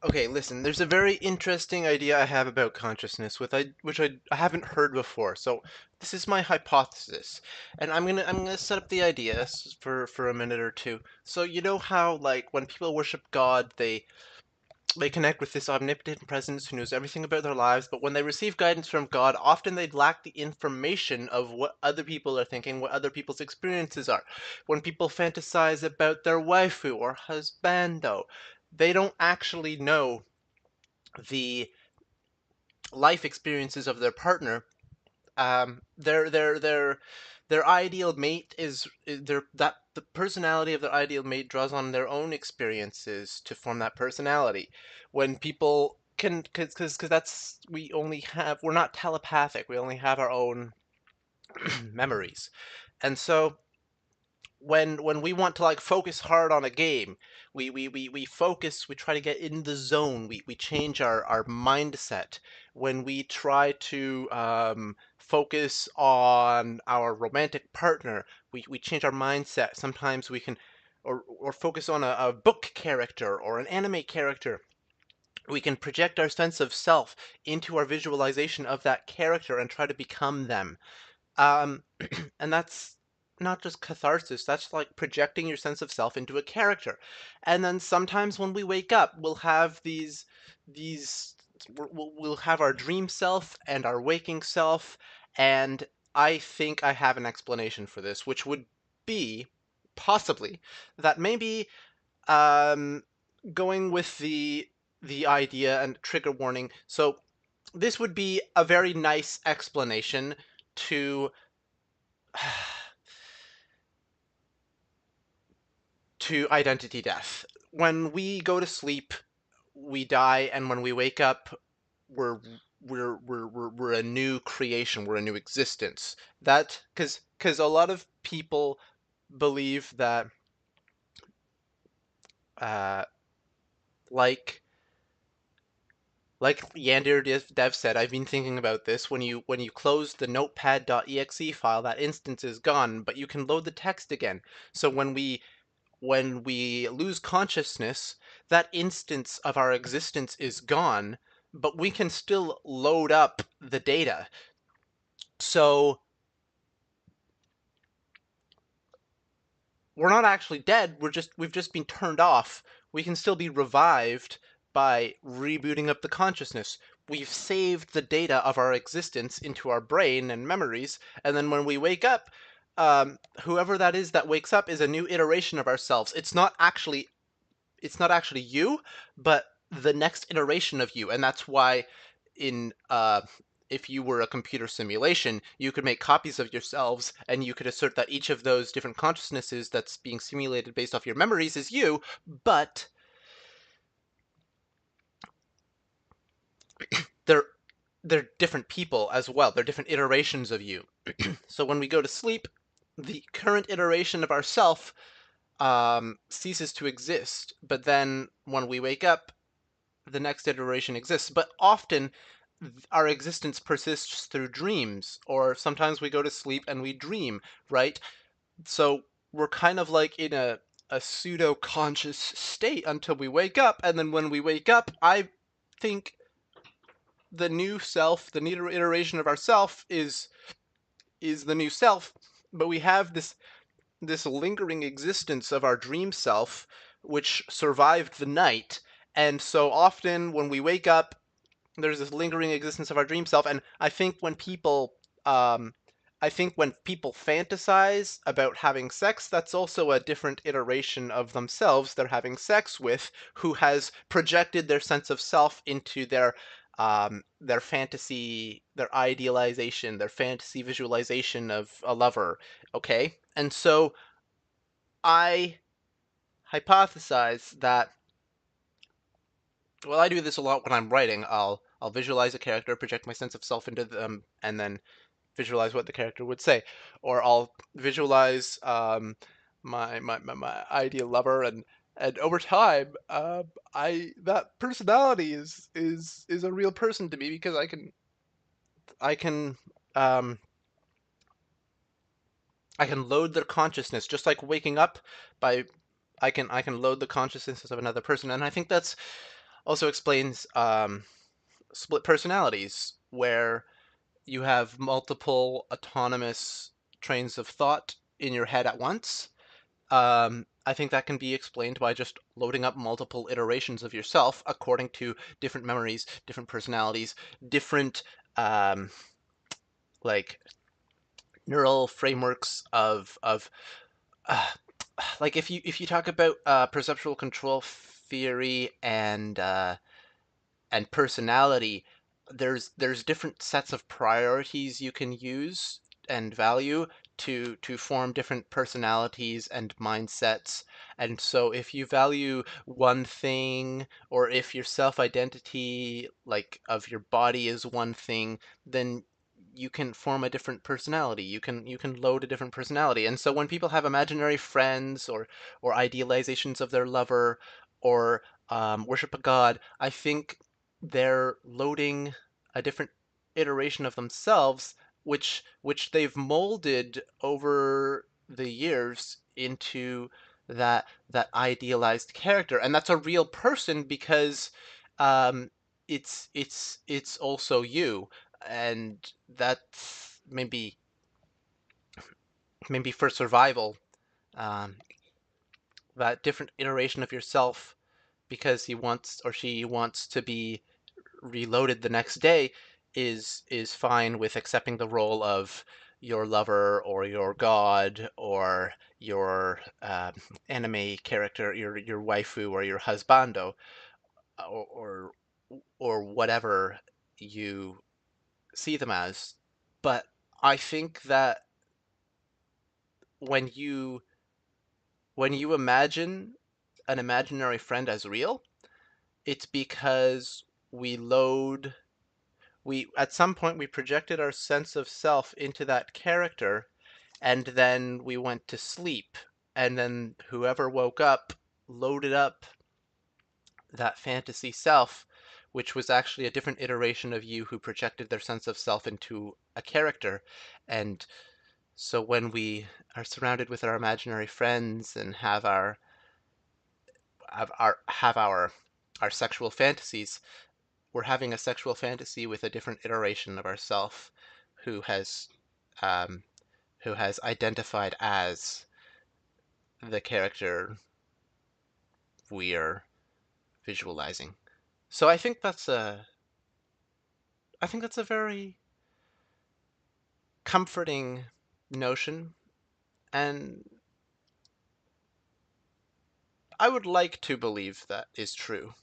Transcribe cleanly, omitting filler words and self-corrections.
Okay, listen, there's a very interesting idea I have about consciousness which I haven't heard before. So this is my hypothesis. And I'm gonna set up the idea for a minute or two. So you know how like when people worship God, they connect with this omnipotent presence who knows everything about their lives, but when they receive guidance from God, often they lack the information of what other people are thinking, what other people's experiences are. When people fantasize about their waifu or husbando, they don't actually know the life experiences of their partner. Their ideal mate is their that the personality of their ideal mate draws on their own experiences to form that personality. When people can, because that's we're not telepathic. We only have our own memories, and so when we want to like focus hard on a game, we focus, we try to get in the zone, we change our mindset. When we try to focus on our romantic partner, we change our mindset. Sometimes we can or focus on a book character or an anime character. We can project our sense of self into our visualization of that character and try to become them. um, and that's not just catharsis, that's like projecting your sense of self into a character. And then sometimes when we wake up, we'll have these we'll have our dream self and our waking self, and I think I have an explanation for this, which would be possibly that maybe um going with the idea and trigger warning. So this would be a very nice explanation to to identity death. When we go to sleep, we die, and when we wake up, we're we're a new creation. We're a new existence. That because a lot of people believe that uh, like like Yander Dev said, I've been thinking about this. When you close the notepad.exe file, that instance is gone, but you can load the text again. So when we lose consciousness, that instance of our existence is gone, but we can still load up the data. So we're not actually dead, we've just been turned off. We can still be revived by rebooting up the consciousness. We've saved the data of our existence into our brain and memories, and then when we wake up, whoever that is that wakes up is a new iteration of ourselves. It's not actually you, but the next iteration of you. And that's why in if you were a computer simulation, you could make copies of yourselves and you could assert that each of those different consciousnesses that's being simulated based off your memories is you, but they're they're different people as well. They're different iterations of you. So when we go to sleep, the current iteration of ourself ceases to exist, but then when we wake up, the next iteration exists. But often our existence persists through dreams, or sometimes we go to sleep and we dream, right? So we're kind of like in a pseudo conscious state until we wake up, and then when we wake up, I think the new self, the new iteration of ourself is the new self, but we have this lingering existence of our dream self which survived the night. And so often when we wake up, there's this lingering existence of our dream self. And um I think when people fantasize about having sex, that's also a different iteration of themselves they're having sex with, who has projected their sense of self into their fantasy, their idealization, their fantasy visualization of a lover. Okay, and so I hypothesize that, well, I do this a lot when I'm writing. I'll visualize a character, project my sense of self into them, and then visualize what the character would say. Or I'll visualize my ideal lover, and over time, I that personality is a real person to me because I can um I can load their consciousness just like waking up by I can load the consciousness of another person. And I think that's also explains split personalities, where you have multiple autonomous trains of thought in your head at once. I think that can be explained by just loading up multiple iterations of yourself according to different memories, different personalities, different um, like neural frameworks of uh, like if you talk about perceptual control theory and personality, there's different sets of priorities you can use and value to form different personalities and mindsets. And so if you value one thing, or if your self-identity like of your body is one thing, then you can form a different personality. You can load a different personality. And so when people have imaginary friends or idealizations of their lover, or worship a god, I think they're loading a different iteration of themselves, which they've molded over the years into that idealized character. And that's a real person, because um, it's also you. And that's maybe for survival, um, that different iteration of yourself, because he wants or she wants to be reloaded the next day, is fine with accepting the role of your lover or your god or your anime character, your waifu or your husbando, or or whatever you see them as. But I think that when you when you imagine an imaginary friend as real, it's because we load we at some point we projected our sense of self into that character, and then we went to sleep, and then whoever woke up loaded up that fantasy self, which was actually a different iteration of you who projected their sense of self into a character. And so when we are surrounded with our imaginary friends and have our sexual fantasies, we're having a sexual fantasy with a different iteration of ourself, who has um, who has identified as the character we are visualizing. So I think that's a very comforting notion, and I would like to believe that is true.